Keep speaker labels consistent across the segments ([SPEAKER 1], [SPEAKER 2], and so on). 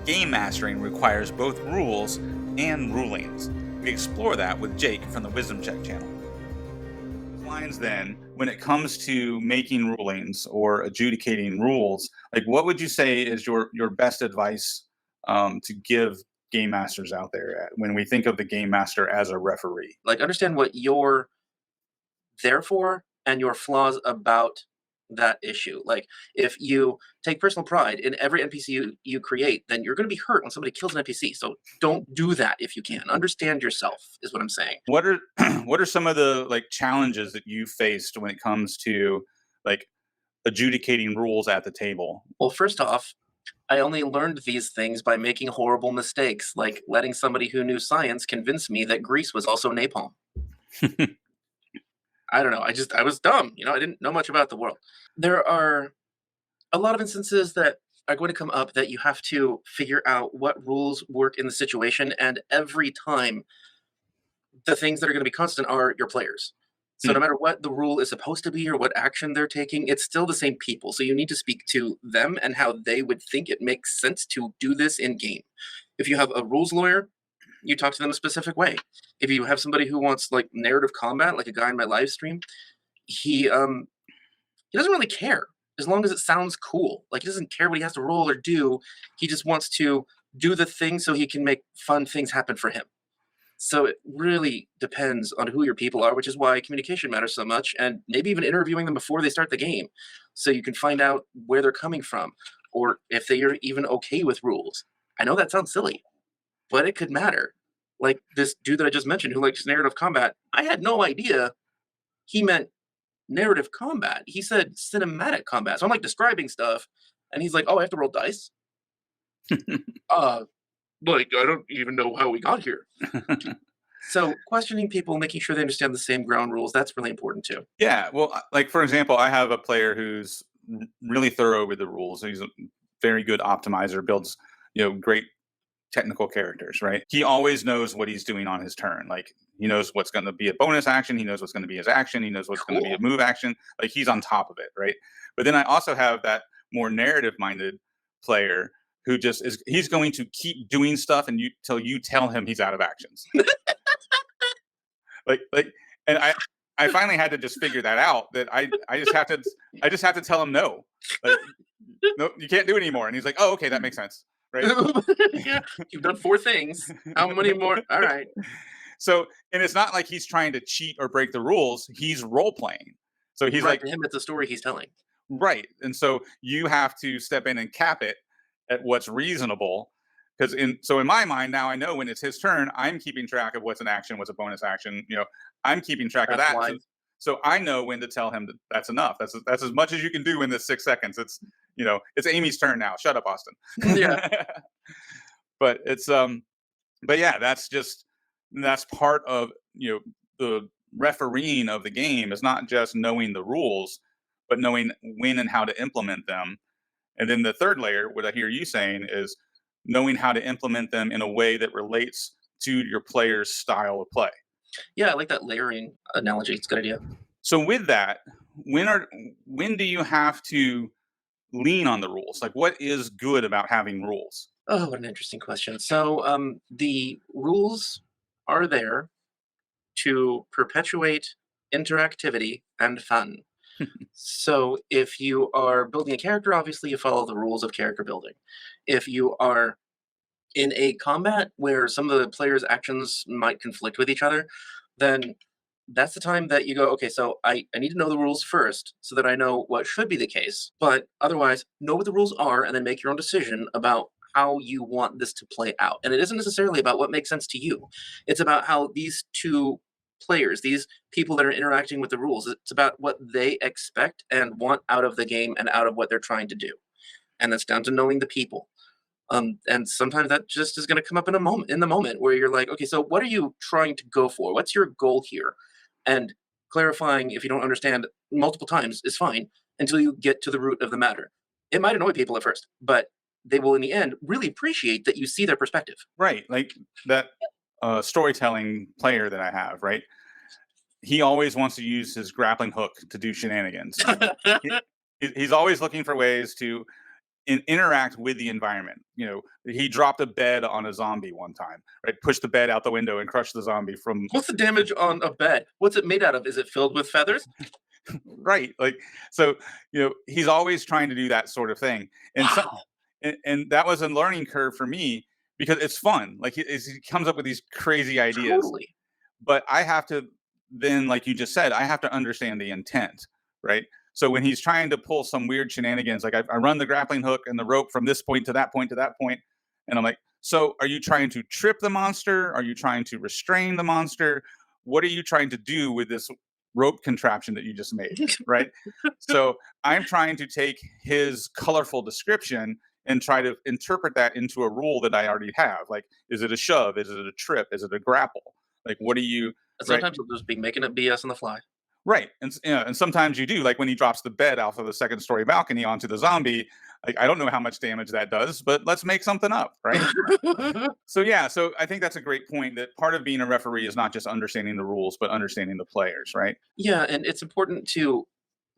[SPEAKER 1] Game mastering requires both rules and rulings. We explore that with Jake from the Wisdom Check channel. Lines then, when it comes to making rulings or adjudicating rules, like what would you say is your best advice to give game masters out there when we think of the game master as a referee?
[SPEAKER 2] Like, understand what you're there for and your flaws about that issue. Like, if you take personal pride in every NPC you create, then you're going to be hurt when somebody kills an NPC. So don't do that if you can. Understand yourself is what I'm saying.
[SPEAKER 1] What are what are some of the like challenges that you faced when it comes to like adjudicating rules at the table?
[SPEAKER 2] Well, first off, I only learned these things by making horrible mistakes, like letting somebody who knew science convince me that grease was also napalm. I don't know. I was dumb. I didn't know much about the world. There are a lot of instances that are going to come up that you have to figure out what rules work in the situation. And every time, the things that are going to be constant are your players. So no matter what the rule is supposed to be or what action they're taking, it's still the same people. So you need to speak to them and how they would think it makes sense to do this in game. If you have a rules lawyer, you talk to them a specific way. If you have somebody who wants like narrative combat, like a guy in my live stream, he doesn't really care as long as it sounds cool. Like, he doesn't care what he has to roll or do. He just wants to do the thing so he can make fun things happen for him. So it really depends on who your people are, which is why communication matters so much, and maybe even interviewing them before they start the game so you can find out where they're coming from or if they are even okay with rules. I know that sounds silly, but it could matter. Like this dude that I just mentioned who likes narrative combat, I had no idea he meant narrative combat. He said cinematic combat. So I'm like describing stuff, and he's like, "Oh, I have to roll dice." Like, I don't even know how we got here. So questioning people, making sure they understand the same ground rules, that's really important too.
[SPEAKER 1] Yeah, well, like for example, I have a player who's really thorough with the rules. He's a very good optimizer, builds great technical characters, right? He always knows what he's doing on his turn. Like he knows what's going to be a bonus action, he knows what's going to be his action, he knows what's going to be a move action. Like he's on top of it, right? But then I also have that more narrative minded player who just he's going to keep doing stuff and till you tell him he's out of actions. like and I finally had to just figure that out, that I just have to tell him no. Like, no, you can't do it anymore. And he's like, oh, okay, that makes sense. Right.
[SPEAKER 2] Yeah, you've done 4 things. How many more? All right.
[SPEAKER 1] So, and it's not like he's trying to cheat or break the rules. He's role playing. So he's like,
[SPEAKER 2] to him, it's a story he's telling.
[SPEAKER 1] Right. And so you have to step in and cap it at what's reasonable. Because in my mind now, I know when it's his turn, I'm keeping track of what's an action, what's a bonus action. I'm keeping track of that. So I know when to tell him that that's enough. That's as much as you can do in this 6 seconds. It's it's Amy's turn now. Shut up, Austin.
[SPEAKER 2] Yeah.
[SPEAKER 1] But it's but yeah, that's part of the refereeing of the game, is not just knowing the rules, but knowing when and how to implement them. And then the third layer, what I hear you saying, is knowing how to implement them in a way that relates to your player's style of play.
[SPEAKER 2] Yeah, I like that layering analogy. It's a good idea.
[SPEAKER 1] So with that, when do you have to lean on the rules? Like, what is good about having rules?
[SPEAKER 2] Oh, what an interesting question. So the rules are there to perpetuate interactivity and fun. So if you are building a character, obviously you follow the rules of character building. If you are in a combat where some of the players' actions might conflict with each other, then that's the time that you go, okay, so I need to know the rules first so that I know what should be the case. But otherwise, know what the rules are and then make your own decision about how you want this to play out. And it isn't necessarily about what makes sense to you. It's about how these two players, these people that are interacting with the rules, it's about what they expect and want out of the game and out of what they're trying to do. And that's down to knowing the people. And sometimes that just is going to come up in the moment where you're like, okay, so what are you trying to go for? What's your goal here? And clarifying, if you don't understand multiple times, is fine until you get to the root of the matter. It might annoy people at first, but they will in the end really appreciate that you see their perspective.
[SPEAKER 1] Right. Like that storytelling player that I have, right? He always wants to use his grappling hook to do shenanigans. He's always looking for ways to interact with the environment. He dropped a bed on a zombie one time, right? Pushed the bed out the window and crushed the zombie from
[SPEAKER 2] What's the damage on a bed? What's it made out of? Is it filled with feathers?
[SPEAKER 1] right. Like, so, he's always trying to do that sort of thing. And so,
[SPEAKER 2] Wow.
[SPEAKER 1] and that was a learning curve for me because it's fun. Like he comes up with these crazy ideas,
[SPEAKER 2] Totally.
[SPEAKER 1] but I have to then, like you just said, I have to understand the intent, right? So when he's trying to pull some weird shenanigans, like I run the grappling hook and the rope from this point to that point to that point, and I'm like, so are you trying to trip the monster? Are you trying to restrain the monster? What are you trying to do with this rope contraption that you just made, right? So I'm trying to take his colorful description and try to interpret that into a rule that I already have. Like, is it a shove? Is it a trip? Is it a grapple? Like, what do you, right?
[SPEAKER 2] Sometimes you'll just be making up BS on the fly.
[SPEAKER 1] Right. And sometimes you do, like when he drops the bed off of the second story balcony onto the zombie. Like, I don't know how much damage that does, but let's make something up, right? So yeah, so I think that's a great point, that part of being a referee is not just understanding the rules, but understanding the players, right?
[SPEAKER 2] Yeah, and it's important to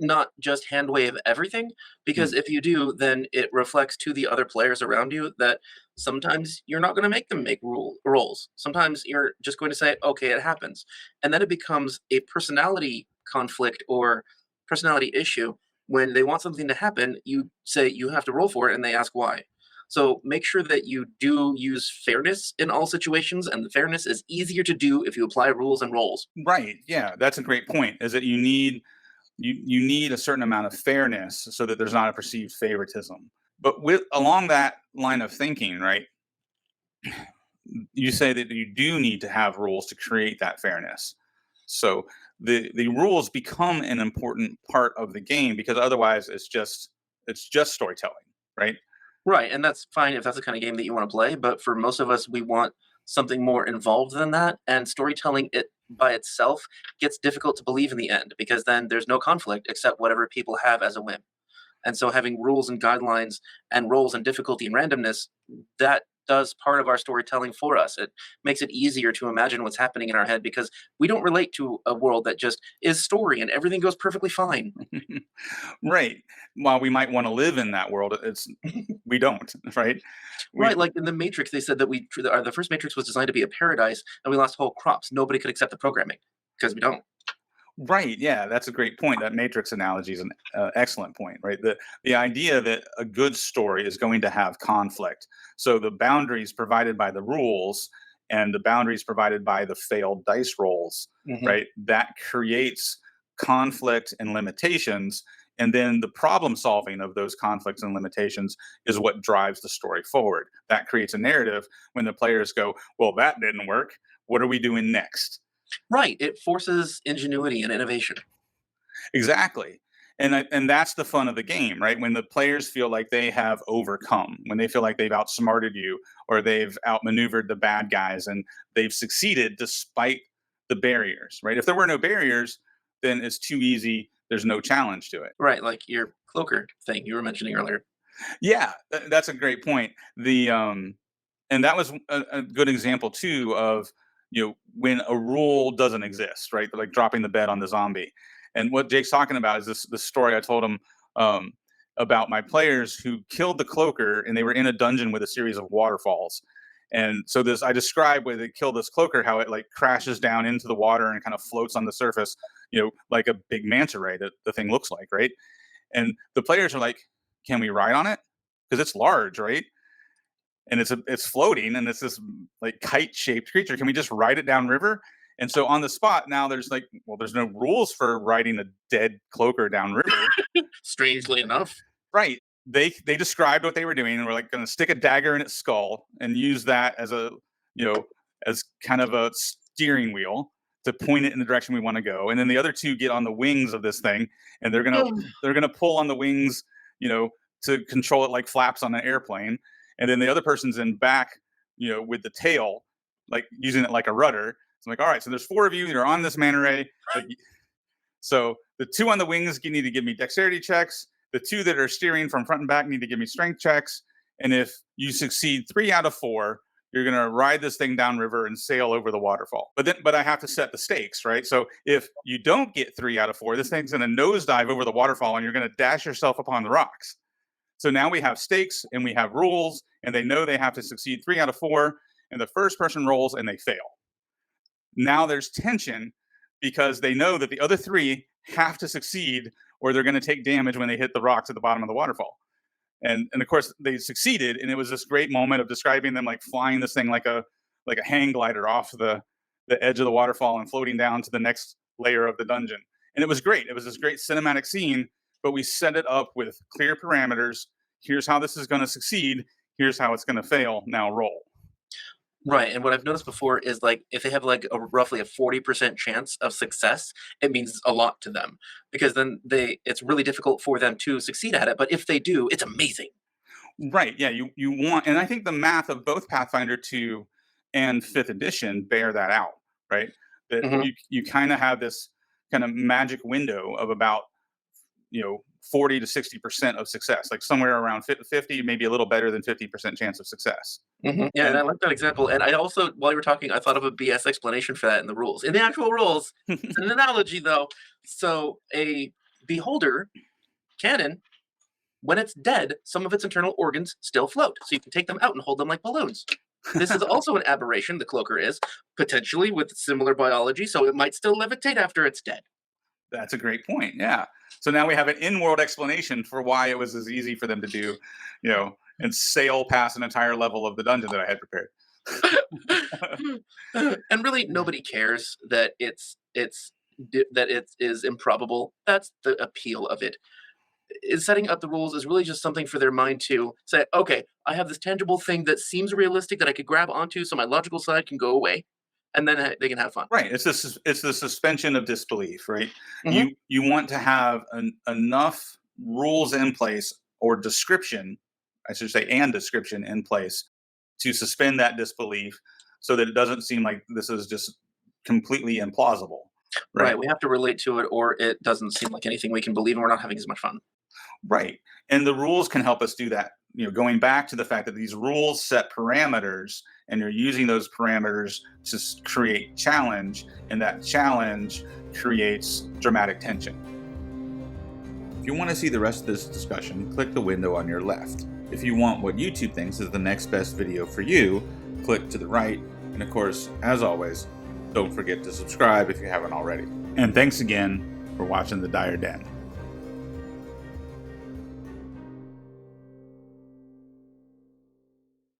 [SPEAKER 2] not just hand wave everything, because
[SPEAKER 1] Mm.
[SPEAKER 2] if you do, then it reflects to the other players around you that sometimes you're not going to make them make rolls. Sometimes you're just going to say, okay, it happens. And then it becomes a personality conflict or personality issue. When they want something to happen, you say you have to roll for it, and they ask why. So make sure that you do use fairness in all situations, and the fairness is easier to do if you apply rules and roles.
[SPEAKER 1] Right. Yeah, that's a great point. Is that you need a certain amount of fairness so that there's not a perceived favoritism. But with along that line of thinking, right? You say that you do need to have rules to create that fairness. So the rules become an important part of the game, because otherwise it's just storytelling, right?
[SPEAKER 2] Right, and that's fine if that's the kind of game that you want to play, but for most of us, we want something more involved than that, and storytelling it by itself gets difficult to believe in the end, because then there's no conflict except whatever people have as a whim. And so having rules and guidelines and roles and difficulty and randomness, that does part of our storytelling for us. It makes it easier to imagine what's happening in our head, because we don't relate to a world that just is story and everything goes perfectly fine.
[SPEAKER 1] Right. While we might want to live in that world, we don't, right?
[SPEAKER 2] Right,
[SPEAKER 1] We
[SPEAKER 2] like in the Matrix, they said that the first Matrix was designed to be a paradise, and we lost whole crops. Nobody could accept the programming because we don't.
[SPEAKER 1] Right. Yeah, that's a great point. That Matrix analogy is an excellent point, right? The idea that a good story is going to have conflict. So the boundaries provided by the rules and the boundaries provided by the failed dice rolls,
[SPEAKER 2] Hmm.
[SPEAKER 1] right? That creates conflict and limitations. And then the problem solving of those conflicts and limitations is what drives the story forward. That creates a narrative when the players go, well, that didn't work. What are we doing next?
[SPEAKER 2] Right, it forces ingenuity and innovation.
[SPEAKER 1] Exactly. And that's the fun of the game, right? When the players feel like they have overcome, when they feel like they've outsmarted you, or they've outmaneuvered the bad guys and they've succeeded despite the barriers, right? If there were no barriers, then it's too easy. There's no challenge to it.
[SPEAKER 2] Right, like your cloaker thing you were mentioning earlier.
[SPEAKER 1] Yeah, that's a great point. And that was a good example too of, when a rule doesn't exist, right? Like dropping the bed on the zombie. And what Jake's talking about is this story I told him, um, about my players who killed the cloaker, and they were in a dungeon with a series of waterfalls. And so this I described where they kill this cloaker, how it like crashes down into the water and kind of floats on the surface, like a big manta ray that the thing looks like, right? And the players are like, "Can we ride on it? Because it's large, right? And it's floating, and it's this like kite shaped creature. Can we just ride it downriver?" And so on the spot now, there's like, well, there's no rules for riding a dead cloaker downriver,
[SPEAKER 2] Strangely enough.
[SPEAKER 1] right? They described what they were doing, and we're like going to stick a dagger in its skull and use that as you know as kind of a steering wheel to point it in the direction we want to go. And then the other two get on the wings of this thing, and they're gonna pull on the wings, you know, to control it like flaps on an airplane. And then the other person's in back, with the tail, like using it like a rudder. So I'm like, all right, so there's four of you that are on this manta ray. Like, so the two on the wings need to give me dexterity checks. The two that are steering from front and back need to give me strength checks. And if you succeed 3 out of 4, you're going to ride this thing downriver and sail over the waterfall. But I have to set the stakes, right? So if you don't get 3 out of 4, this thing's going to nosedive over the waterfall, and you're going to dash yourself upon the rocks. So now we have stakes and we have rules, and they know they have to succeed 3 out of 4, and the first person rolls and they fail. Now there's tension because they know that the other 3 have to succeed or they're going to take damage when they hit the rocks at the bottom of the waterfall. And of course they succeeded, and it was this great moment of describing them like flying this thing like a hang glider off the edge of the waterfall and floating down to the next layer of the dungeon. And it was great. It was this great cinematic scene, but we set it up with clear parameters. Here's how this is going to succeed. Here's how it's going to fail. Now roll.
[SPEAKER 2] Right. And what I've noticed before is like if they have like roughly a 40% chance of success, it means a lot to them because then it's really difficult for them to succeed at it. But if they do, it's amazing.
[SPEAKER 1] Right. Yeah. You want, and I think the math of both Pathfinder 2 and 5th edition bear that out, right? That
[SPEAKER 2] Mhm.
[SPEAKER 1] you kind of have this kind of magic window of about 40 to 60% of success, like somewhere around 50, maybe a little better than 50% chance of success.
[SPEAKER 2] Yeah, and I like that example. And I also, while you were talking, I thought of a BS explanation for that in the rules. In the actual rules, it's an analogy though. So a beholder cannon, when it's dead, some of its internal organs still float. So you can take them out and hold them like balloons. This is also an aberration, the cloaker is, potentially with similar biology, so it might still levitate after it's dead.
[SPEAKER 1] That's a great point. Yeah. So now we have an in-world explanation for why it was as easy for them to do, and sail past an entire level of the dungeon that I had prepared.
[SPEAKER 2] And really, nobody cares that that it is improbable. That's the appeal of it. Setting up the rules is really just something for their mind to say, okay, I have this tangible thing that seems realistic that I could grab onto, so my logical side can go away, and then they can have fun.
[SPEAKER 1] Right. It's the suspension of disbelief, right?
[SPEAKER 2] Mhm.
[SPEAKER 1] You want to have enough rules in place or description, I should say, and description in place to suspend that disbelief so that it doesn't seem like this is just completely implausible.
[SPEAKER 2] Right, we have to relate to it, or it doesn't seem like anything we can believe, and we're not having as much fun.
[SPEAKER 1] Right. And the rules can help us do that. Going back to the fact that these rules set parameters and you're using those parameters to create challenge, and that challenge creates dramatic tension. If you want to see the rest of this discussion, click the window on your left. If you want what YouTube thinks is the next best video for you, click to the right. And of course, as always, don't forget to subscribe if you haven't already. And thanks again for watching the Dire Den.